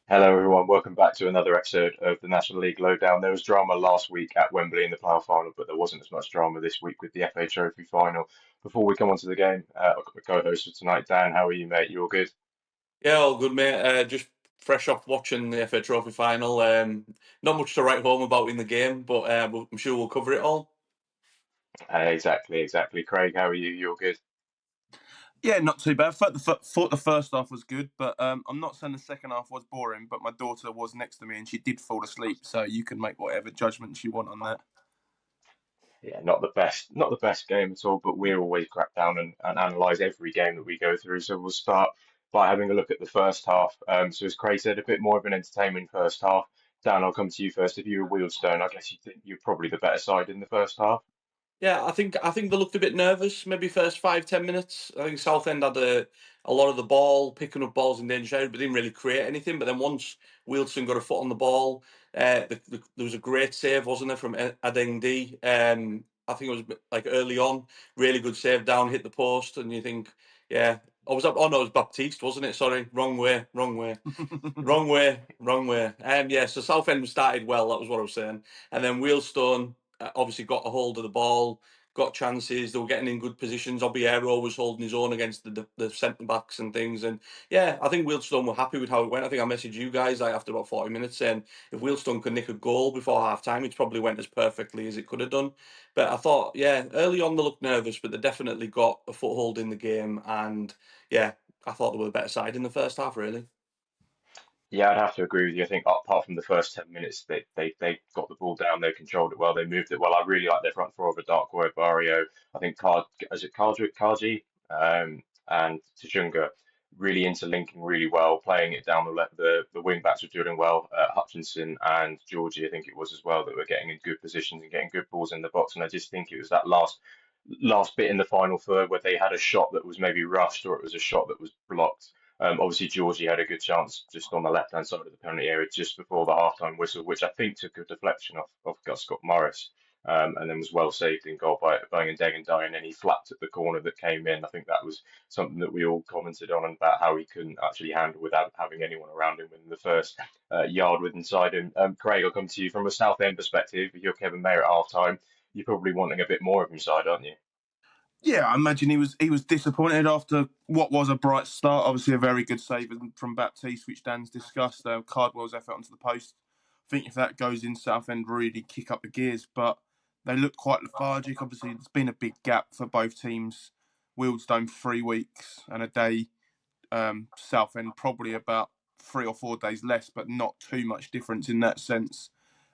Hello, everyone. Welcome back to another episode of the National League Lowdown. There was drama last week at Wembley in the playoff final, but there wasn't as much drama this week with the FA Trophy final. Before we come on to the game, I've got my co-host for tonight, Dan. How are you, mate? You all good? Yeah, all good, mate. Just fresh off watching the FA Trophy final. Not much to write home about in the game, but I'm sure we'll cover it all. Exactly. Craig, how are you? You all good? Yeah, not too bad. Thought the first half was good, but I'm not saying the second half was boring. But my daughter was next to me and she did fall asleep, so you can make whatever judgments you want on that. Yeah, not the best game at all, but we're always crack down and analyse every game that we go through. So we'll start by having a look at the first half. So as Craig said, a bit more of an entertaining first half. Dan, I'll come to you first. If you were Wealdstone, I guess you think you're probably the better side in the first half. Yeah, I think they looked a bit nervous. Maybe first 5-10 minutes. I think Southend had a lot of the ball, picking up balls in danger area, but didn't really create anything. But then once Wealdstone got a foot on the ball, there was a great save, wasn't there, from Adeng. I think it was like early on, really good save down, hit the post, and you think, yeah, I was up. Oh no, it was Baptiste, wasn't it? Sorry, wrong way, wrong way. Wrong way, wrong way. Yeah, so Southend started well, that was what I was saying. And then Wealdstone obviously got a hold of the ball, got chances, they were getting in good positions. Obiero was holding his own against the centre backs and things. And yeah, I think Wealdstone were happy with how it went. I think I messaged you guys like, after about 40 minutes saying if Wealdstone could nick a goal before half time, it probably went as perfectly as it could have done. But I thought, yeah, early on they looked nervous, but they definitely got a foothold in the game. And yeah, I thought they were the better side in the first half, really. Yeah, I'd have to agree with you. I think apart from the first 10 minutes, they got the ball down, they controlled it well, they moved it well. I really like their front four of a dark word, Barrio. I think is it Kaji, and Tashunga really interlinking really well, playing it down the wing backs were doing well. Hutchinson and Georgie, I think it was as well, that were getting in good positions and getting good balls in the box. And I just think it was that last bit in the final third where they had a shot that was maybe rushed or it was a shot that was blocked. Obviously, Georgie had a good chance just on the left-hand side of the penalty area just before the half-time whistle, which I think took a deflection off Scott Morris, and then was well saved in goal by Degendye, and then he flapped at the corner that came in. I think that was something that we all commented on about how he couldn't actually handle without having anyone around him in the first yard with inside him. Craig, I'll come to you from a Southend perspective. If you're Kevin Maher at half-time, you're probably wanting a bit more of his side, aren't you? Yeah, I imagine he was disappointed after what was a bright start. Obviously, a very good save from Baptiste, which Dan's discussed. Cardwell's effort onto the post. I think if that goes in, Southend really kick up the gears. But they look quite lethargic. Obviously, there's been a big gap for both teams. Wealdstone 3 weeks and a day. Southend probably about 3 or 4 days less, but not too much difference in that sense.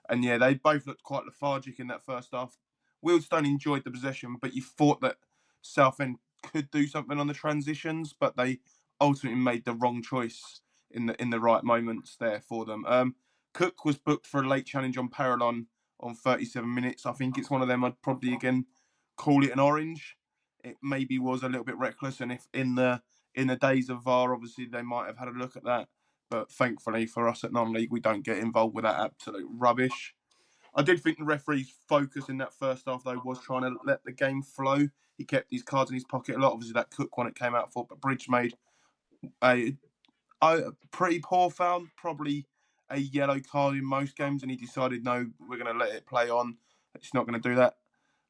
And yeah, they both looked quite lethargic in that first half. Wealdstone enjoyed the possession, but you thought that Southend could do something on the transitions, but they ultimately made the wrong choice in the right moments there for them. Cook was booked for a late challenge on Parallon on 37 minutes. I think it's one of them I'd probably again call it an orange. It maybe was a little bit reckless, and if in the days of VAR, obviously they might have had a look at that. But thankfully for us at non-league, we don't get involved with that absolute rubbish. I did think the referee's focus in that first half, though, was trying to let the game flow. He kept his cards in his pocket a lot. Obviously, that Cook one it came out for, but Bridge made a, a pretty poor foul, probably a yellow card in most games, and he decided, no, we're going to let it play on. It's not going to do that.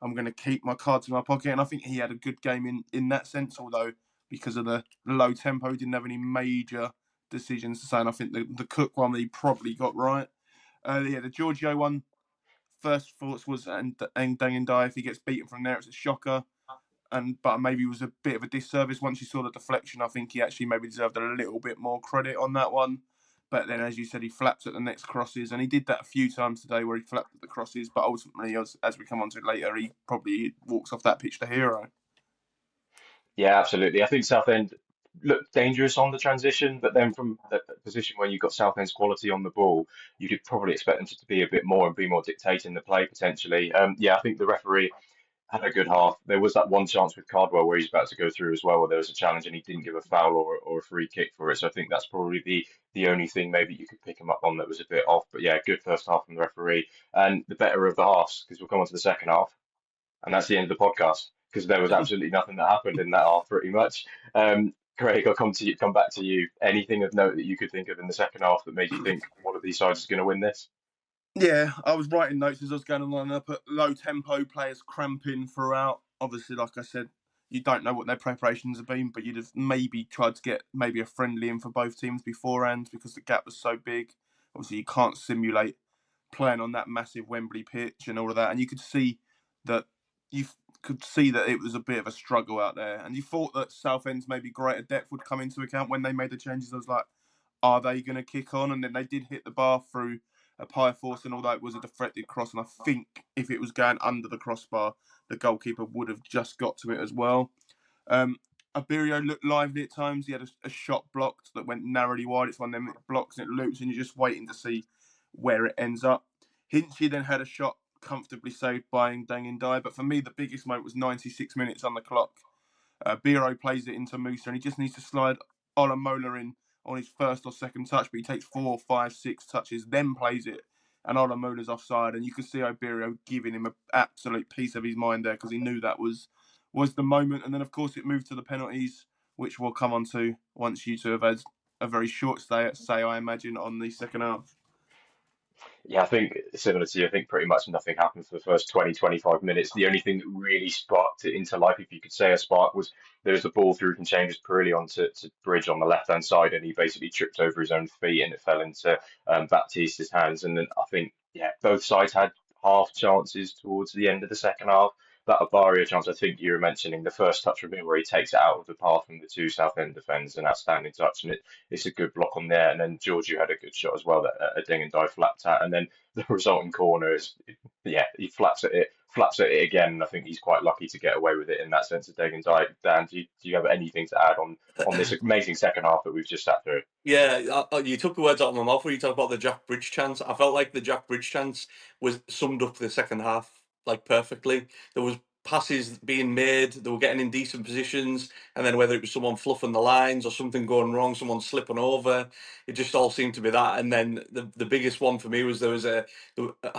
I'm going to keep my cards in my pocket, and I think he had a good game in that sense, although because of the low tempo, he didn't have any major decisions to say, and I think the Cook one he probably got right. Yeah, the Giorgio one, first thoughts was and Dangendye, if he gets beaten from there, it's a shocker. But maybe it was a bit of a disservice once you saw the deflection. I think he actually maybe deserved a little bit more credit on that one. But then, as you said, he flaps at the next crosses, and he did that a few times today where he flapped at the crosses. But ultimately, as we come on to it later, he probably walks off that pitch the hero. Yeah, absolutely. I think Southend looked dangerous on the transition, but then from the position where you've got Southend's quality on the ball, you could probably expect them to be a bit more and be more dictating the play potentially. Yeah, I think the referee had a good half. There was that one chance with Cardwell where he's about to go through as well, where there was a challenge and he didn't give a foul or a free kick for it. So I think that's probably the only thing maybe you could pick him up on that was a bit off. But yeah, good first half from the referee and the better of the halves because we'll come on to the second half. And that's the end of the podcast because there was absolutely nothing that happened in that half, pretty much. Craig, I'll come back to you. Anything of note that you could think of in the second half that made you think one of these sides is going to win this? Yeah, I was writing notes as I was going along. I put low tempo players cramping throughout. Obviously, like I said, you don't know what their preparations have been, but you'd have maybe tried to get maybe a friendly in for both teams beforehand because the gap was so big. Obviously, you can't simulate playing on that massive Wembley pitch and all of that. And you could see that it was a bit of a struggle out there. And you thought that Southend's maybe greater depth would come into account when they made the changes. I was like, are they going to kick on? And then they did hit the bar through a pie force, and although it was a deflected cross, and I think if it was going under the crossbar, the goalkeeper would have just got to it as well. Abirio looked lively at times. He had a shot blocked that went narrowly wide. It's one of them that blocks and it loops, and you're just waiting to see where it ends up. Hinchy then had a shot comfortably saved by Ndang, but for me, the biggest moment was 96 minutes on the clock. Biro plays it into Musa, and he just needs to slide Olamola in on his first or second touch, but he takes 4, 5, 6 touches, then plays it, and Olamola's offside, and you can see Iberio giving him an absolute piece of his mind there because he knew that was the moment. And then, of course, it moved to the penalties, which we'll come on to once you two have had a very short stay, I imagine, on the second half. Yeah, I think similar to you, I think pretty much nothing happened for the first 20, 25 minutes. The only thing that really sparked it into life, if you could say a spark, was there was a ball through from Chambers Perilli onto Bridge on the left-hand side, and he basically tripped over his own feet and it fell into Baptiste's hands. And then I think, yeah, both sides had half chances towards the end of the second half. That Abario chance, I think you were mentioning, the first touch from him where he takes it out of the path from the two Southend defenders, an outstanding touch, and it's a good block on there. And then Giorgio had a good shot as well that a ding and dive flapped at, and then the resulting corner is, yeah, he flaps at it again. And I think he's quite lucky to get away with it in that sense of ding and dive. Dan, do you have anything to add on this amazing second half that we've just sat through? Yeah, you took the words out of my mouth when you talked about the Jack Bridge chance. I felt like the Jack Bridge chance was summed up the second half like perfectly. There was passes being made, they were getting in decent positions, and then whether it was someone fluffing the lines or something going wrong, someone slipping over, it just all seemed to be that. And then the biggest one for me was I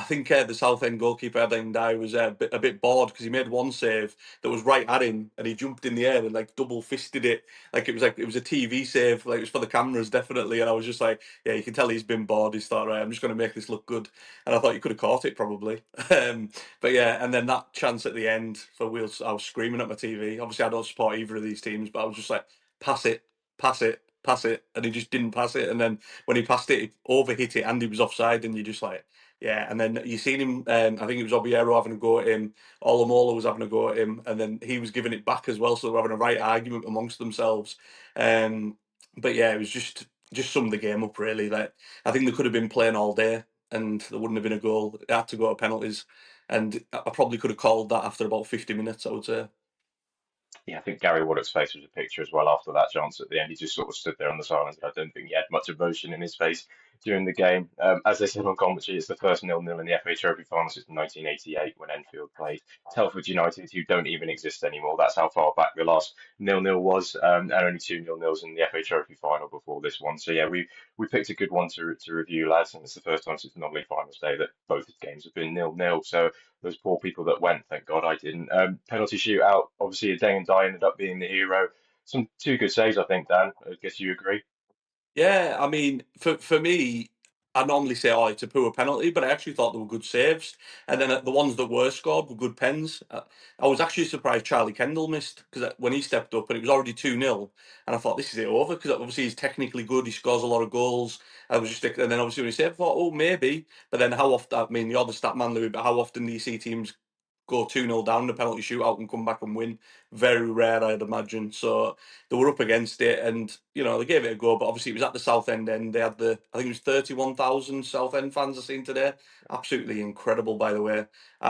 think the Southend goalkeeper Adendai was a bit bored because he made one save that was right at him, and he jumped in the air and like double fisted it like it was a TV save, like it was for the cameras definitely. And I was just like, yeah, you can tell he's been bored. He's thought, right, I'm just going to make this look good. And I thought you could have caught it probably. But yeah, and then that chance at the end for Wheels, I was screaming at my TV. Obviously, I don't support either of these teams, but I was just like, pass it, pass it, pass it, and he just didn't pass it. And then when he passed it, he overhit it, and he was offside, and you just like. Yeah, and then you seen him. I think it was Obiero having a go at him. Olamola was having a go at him, and then he was giving it back as well. So they were having a right argument amongst themselves. But yeah, it was just summed the game up really. Like I think they could have been playing all day, and there wouldn't have been a goal. It had to go to penalties, and I probably could have called that after about 50 minutes. I would say. Yeah, I think Gary Waddock's face was a picture as well after that chance at the end. He just sort of stood there on the sidelines. I don't think he had much emotion in his face during the game. As they said on commentary, it's the first 0-0 in the FA Trophy final since 1988 when Enfield played Telford United, who don't even exist anymore. That's how far back the last 0-0 was, and only 2 0-0s in the FA Trophy final before this one. So yeah, we picked a good one to review, lads, and it's the first time since the non-league finals day that both games have been 0-0. So those poor people that went. Thank God I didn't. Penalty shootout. Obviously, a Dang and Die ended up being the hero. Some two good saves, I think, Dan. I guess you agree. Yeah, I mean, for me, I normally say, "Oh, it's a poor penalty," but I actually thought they were good saves. And then the ones that were scored were good pens. I was actually surprised Charlie Kendall missed because when he stepped up and it was already 2-0, and I thought this is it over because obviously he's technically good. He scores a lot of goals. I was just and then obviously when he saved, I thought, oh maybe. But then how often? I mean, you're the stat man, Louis. But how often do you see teams go 2-0 down the penalty shootout and come back and win? Very rare, I'd imagine. So they were up against it, and they gave it a go. But obviously, it was at the Southend end. They had I think it was 31,000 Southend fans I've seen today. Absolutely incredible, by the way.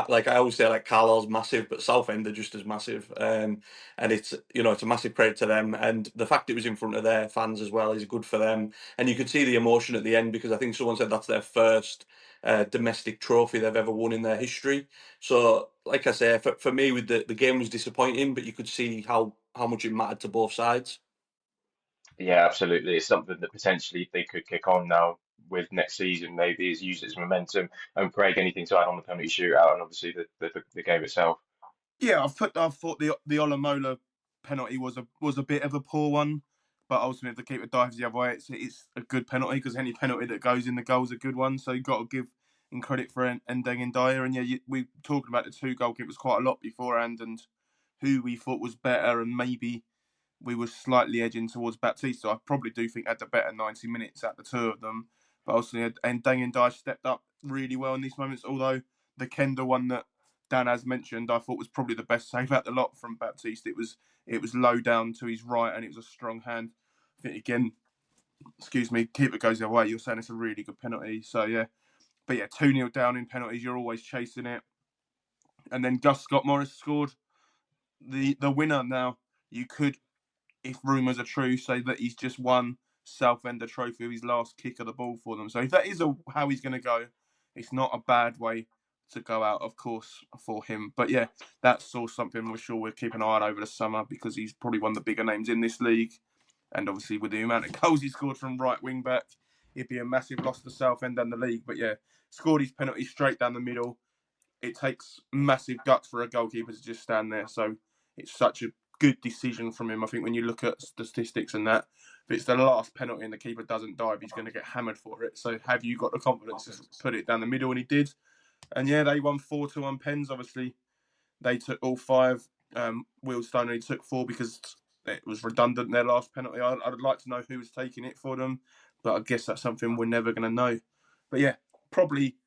Like I always say, like Carlisle's massive, but Southend are just as massive. And it's a massive credit to them. And the fact it was in front of their fans as well is good for them. And you could see the emotion at the end because I think someone said that's their first domestic trophy they've ever won in their history. So, like I say, for me, with the game was disappointing, but you could see how much it mattered to both sides. Yeah, absolutely. It's something that potentially they could kick on now with next season. Maybe is use its momentum. And Craig, anything to add on the penalty shootout and obviously the game itself? Yeah, I thought the Olamola penalty was a bit of a poor one. But ultimately, if the keeper dives the other way, it's a good penalty because any penalty that goes in the goal is a good one. So you've got to give him credit for Ndeng Dyer. And yeah, we talked about the two goalkeepers quite a lot beforehand and who we thought was better, and maybe we were slightly edging towards Baptiste. So I probably do think had the better 90 minutes at the two of them. But also, Ndeng Dyer stepped up really well in these moments. Although the Kenda one that Dan has mentioned, I thought was probably the best save out the lot from Baptiste. It was low down to his right, and it was a strong hand. I think again, keeper goes the other way. You're saying it's a really good penalty. So yeah, but yeah, 2-0 down in penalties. You're always chasing it. And then Gus Scott Morris scored the winner. Now you could, if rumours are true, say that he's just won Southend a trophy with his last kick of the ball for them. So if that is how he's going to go, it's not a bad way to go out, of course, for him. But yeah, that's all something we're sure we'll keep an eye on over the summer because he's probably one of the bigger names in this league. And obviously with the amount of goals he scored from right wing back, it'd be a massive loss to Southend and the league. But yeah, scored his penalty straight down the middle. It takes massive guts for a goalkeeper to just stand there. So it's such a good decision from him. I think when you look at statistics and that, if it's the last penalty and the keeper doesn't dive, he's going to get hammered for it. So have you got the confidence to put it down the middle? And he did. And yeah, they won 4-2 on pens. Obviously, they took all 5. Wealdstone only took 4 because it was redundant, their last penalty. I'd like to know who was taking it for them, but I guess that's something we're never going to know. But yeah, probably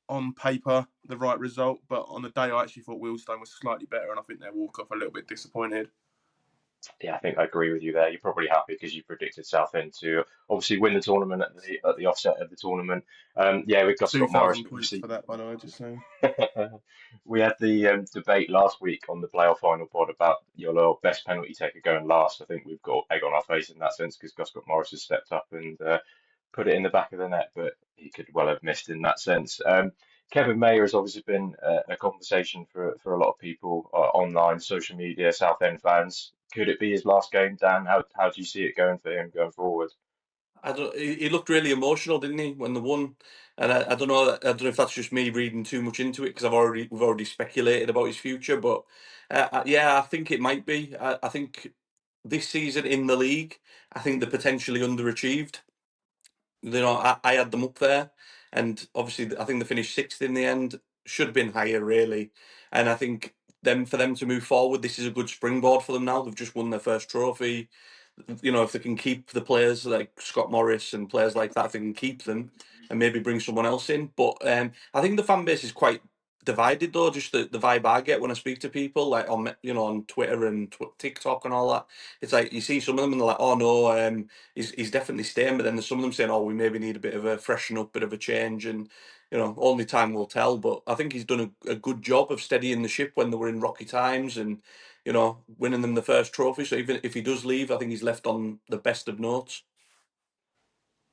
on paper the right result, but on the day I actually thought Wealdstone was slightly better, and I think they'll walk off a little bit disappointed. Yeah, I think I agree with you there. You're probably happy because you predicted Southend to obviously win the tournament at the offset of the tournament. Yeah, we've got Scott Morris, 2,000 points obviously. for that, by the way, just saying. We had the debate last week on the playoff final pod about your best penalty taker going last. I think we've got egg on our face in that sense because Scott Morris has stepped up and put it in the back of the net, but he could well have missed in that sense. Kevin Maher has obviously been a conversation for a lot of people online, social media, Southend fans. Could it be his last game, Dan? How do you see it going for him going forward? He looked really emotional, didn't he, when they won? And I don't know. I don't know if that's just me reading too much into it because we've already speculated about his future. But yeah, I think it might be. I think this season in the league, I think they're potentially underachieved. I had them up there, and obviously I think they finished 6th in the end. Should have been higher, really. And I think for them to move forward, this is a good springboard for them now. They've just won their first trophy. If they can keep the players like Scott Morris and players like that, if they can keep them and maybe bring someone else in. But I think the fan base is quite divided though. Just the vibe I get when I speak to people, like on Twitter and TikTok and all that. It's like you see some of them and they're like, "Oh no, he's definitely staying." But then there's some of them saying, "Oh, we maybe need a bit of a freshen up, bit of a change," and only time will tell. But I think he's done a good job of steadying the ship when they were in rocky times and winning them the first trophy. So even if he does leave, I think he's left on the best of notes.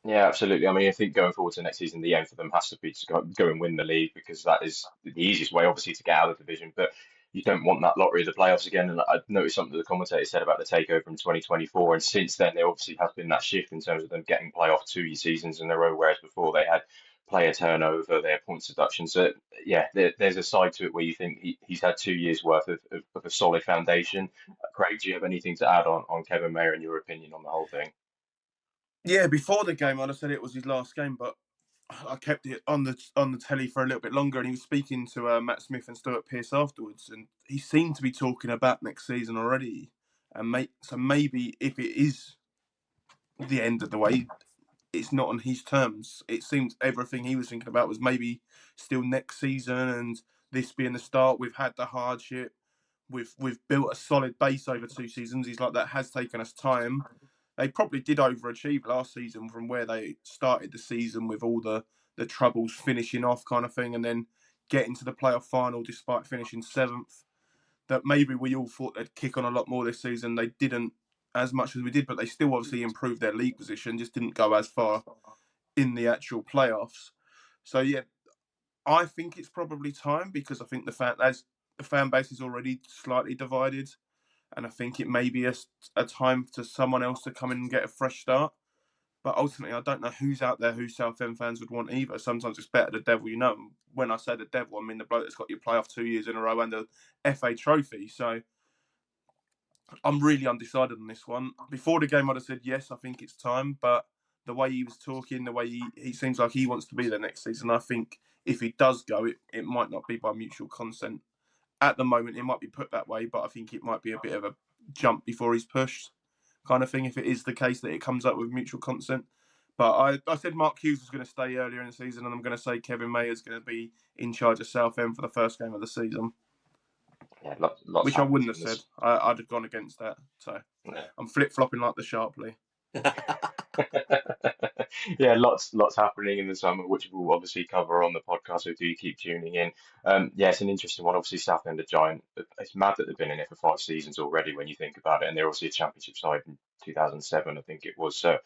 Yeah, absolutely. I mean, I think going forward to next season, the aim for them has to be to go and win the league because that is the easiest way, obviously, to get out of the division. But you don't want that lottery of the playoffs again. And I noticed something the commentator said about the takeover in 2024. And since then, there obviously has been that shift in terms of them getting playoff 2 seasons in a row, whereas before they had player turnover, their points deduction. So, yeah, there's a side to it where you think he's had 2 years worth of a solid foundation. Craig, do you have anything to add on Kevin Maher and your opinion on the whole thing? Yeah, before the game, I'd have said it was his last game, but I kept it on the telly for a little bit longer, and he was speaking to Matt Smith and Stuart Pearce afterwards, and he seemed to be talking about next season already. And so maybe if it is the end of the way, it's not on his terms. It seems everything he was thinking about was maybe still next season, and this being the start. We've had the hardship. We've built a solid base over 2 seasons. He's like, that has taken us time. They probably did overachieve last season from where they started the season with all the troubles finishing off kind of thing, and then getting to the playoff final despite finishing 7th. That maybe we all thought they'd kick on a lot more this season. They didn't as much as we did, but they still obviously improved their league position, just didn't go as far in the actual playoffs. So yeah, I think it's probably time because I think the fan base is already slightly divided, and I think it may be a time for someone else to come in and get a fresh start. But ultimately, I don't know who's out there who Southend fans would want either. Sometimes it's better the devil you know. When I say the devil, I mean the bloke that's got your playoff 2 years in a row and the FA trophy. So I'm really undecided on this one. Before the game, I'd have said yes, I think it's time. But the way he was talking, the way he seems like he wants to be there next season, I think if he does go, it might not be by mutual consent. At the moment, it might be put that way, but I think it might be a bit of a jump before he's pushed kind of thing if it is the case that it comes up with mutual consent. But I said Mark Hughes was going to stay earlier in the season, and I'm going to say Kevin Maher is going to be in charge of Southend for the first game of the season, Yeah, lots which I happening wouldn't have in said. this. I'd have gone against that. So Yeah. I'm flip-flopping like the Sharpley. Yeah, lots happening in the summer, which we'll obviously cover on the podcast. So do keep tuning in. Yeah, it's an interesting one. Obviously, Southend are giant. It's mad that they've been in it for 5 seasons already when you think about it, and they're obviously a championship side in 2007, I think it was. So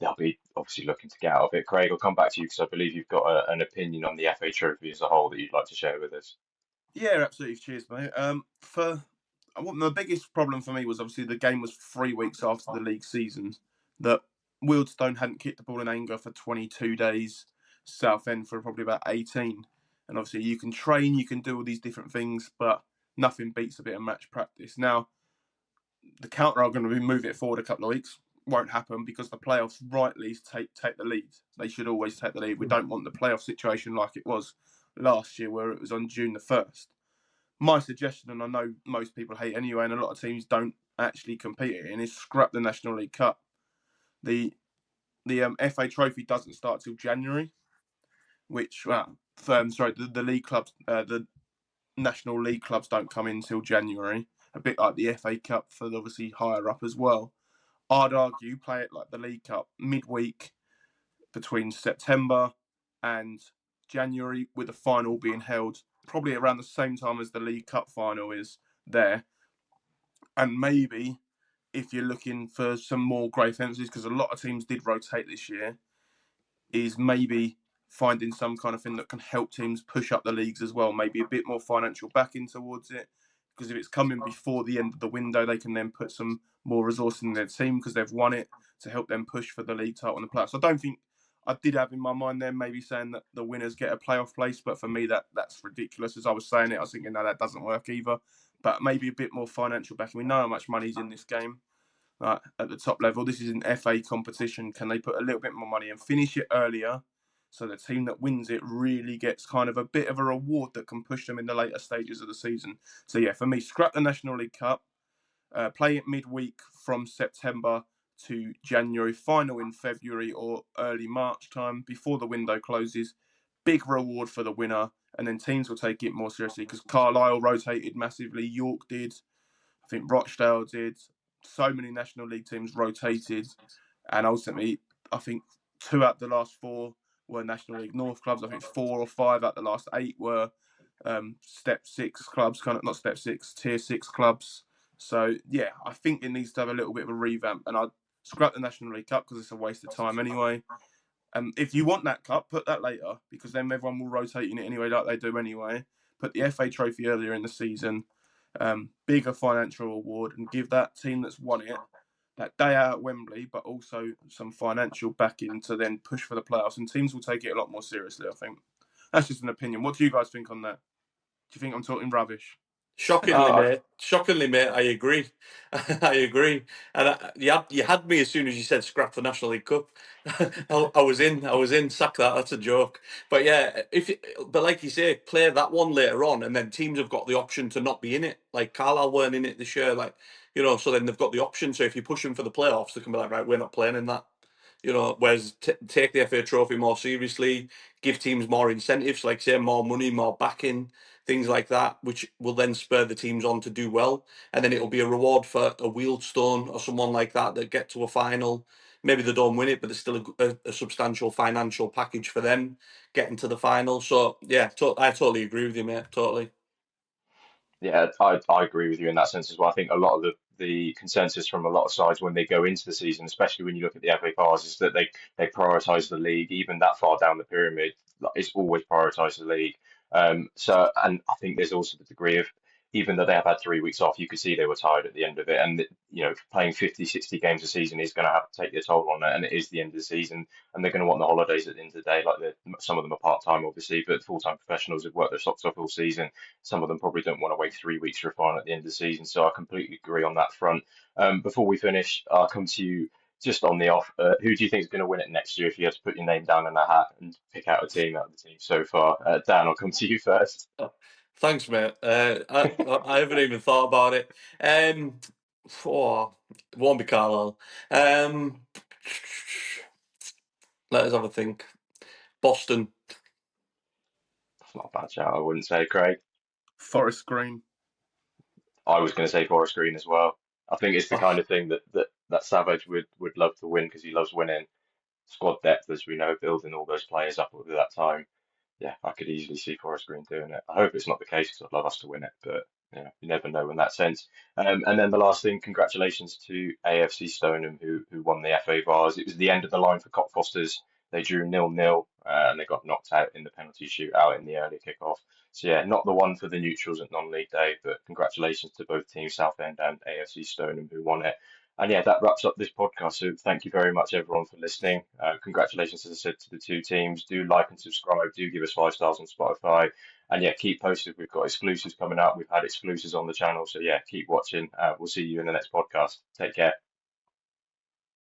they'll be obviously looking to get out of it. Craig, I'll come back to you because I believe you've got an opinion on the FA Trophy as a whole that you'd like to share with us. Yeah, absolutely. Cheers, mate. The biggest problem for me was obviously the game was 3 weeks after the league season. That Wealdstone hadn't kicked the ball in anger for 22 days. Southend for probably about 18. And obviously you can train, you can do all these different things, but nothing beats a bit of match practice. Now, the counter are going to move it forward a couple of weeks. Won't happen because the playoffs rightly take the lead. They should always take the lead. We don't want the playoff situation like it was last year where it was on June the 1st. My suggestion, and I know most people hate anyway, and a lot of teams don't actually compete in, is scrap the National League Cup. The FA Trophy doesn't start till January, which the league clubs, the National League clubs don't come in till January. A bit like the FA Cup for obviously higher up as well. I'd argue play it like the League Cup midweek between September and January, with the final being held probably around the same time as the League Cup final is there. And maybe if you're looking for some more grey fences, because a lot of teams did rotate this year, is maybe finding some kind of thing that can help teams push up the leagues as well. Maybe a bit more financial backing towards it. Because if it's coming before the end of the window, they can then put some more resource in their team because they've won it to help them push for the league title and the playoffs. I don't think I did have in my mind there maybe saying that the winners get a playoff place, but for me that's ridiculous. As I was saying it, I was thinking no, that doesn't work either. But maybe a bit more financial backing. We know how much money's in this game at the top level. This is an FA competition. Can they put a little bit more money and finish it earlier so the team that wins it really gets kind of a bit of a reward that can push them in the later stages of the season? So yeah, for me, scrap the National League Cup, play it midweek from September to January, final in February or early March time before the window closes. Big reward for the winner, and then teams will take it more seriously because Carlisle rotated massively, York did, I think Rochdale did. So many National League teams rotated, and ultimately, I think 2 out of the last 4 were National League North clubs. I think 4 or 5 out of the last 8 were Step 6 clubs, kind of not Step 6, Tier 6 clubs. So yeah, I think it needs to have a little bit of a revamp, and I'd scrap the National League Cup because it's a waste of time anyway. If you want that cup, put that later because then everyone will rotate in it anyway, like they do anyway. Put the FA Trophy earlier in the season, bigger financial reward, and give that team that's won it that day out at Wembley, but also some financial backing to then push for the playoffs. And teams will take it a lot more seriously, I think. That's just an opinion. What do you guys think on that? Do you think I'm talking rubbish? Shockingly, No, mate. Shockingly, mate. I agree. I agree. And you had me as soon as you said scrap the National League Cup. I was in. I was in. Sack that. That's a joke. But yeah, but like you say, play that one later on, and then teams have got the option to not be in it. Like Carlisle weren't in it this year. Like so then they've got the option. So if you push them for the playoffs, they can be like, right, we're not playing in that. Whereas take the FA Trophy more seriously, give teams more incentives, like say more money, more backing, things like that, which will then spur the teams on to do well. And then it'll be a reward for a Wealdstone or someone like that get to a final. Maybe they don't win it, but there's still a substantial financial package for them getting to the final. So yeah, I totally agree with you, mate. Totally. yeah, I agree with you in that sense as well. I think a lot of the consensus from a lot of sides when they go into the season, especially when you look at the FA Cup, is that they prioritise the league, even that far down the pyramid. It's always prioritised the league. And I think there's also the degree of even though they have had 3 weeks off, you could see they were tired at the end of it. And, playing 50, 60 games a season is going to have to take their toll on it. And it is the end of the season. And they're going to want the holidays at the end of the day. Like, some of them are part-time, obviously, but full-time professionals have worked their socks off all season. Some of them probably don't want to wait 3 weeks for a final at the end of the season. So I completely agree on that front. Before we finish, I'll come to you just on the off. Who do you think is going to win it next year if you had to put your name down in a hat and pick out a team out of the team so far? Dan, I'll come to you first. Thanks, mate. I haven't even thought about it. It won't be Carlisle. Let us have a think. Boston. That's not a bad shout, I wouldn't say, Craig. Forest Green. I was going to say Forest Green as well. I think it's the kind of thing that Savage would love to win because he loves winning. Squad depth, as we know, building all those players up over that time. Yeah, I could easily see Forest Green doing it. I hope it's not the case because I'd love us to win it, but you never know in that sense. And then the last thing, congratulations to AFC Stoneham who won the FA Vars. It was the end of the line for Cockfosters. They drew 0-0 and they got knocked out in the penalty shootout in the early kickoff. So yeah, not the one for the neutrals at non-league day, but congratulations to both teams, Southend and AFC Stoneham, who won it. And yeah, that wraps up this podcast. So thank you very much, everyone, for listening. Congratulations, as I said, to the two teams. Do like and subscribe. Do give us 5 stars on Spotify. And yeah, keep posted. We've got exclusives coming up. We've had exclusives on the channel. So yeah, keep watching. We'll see you in the next podcast. Take care.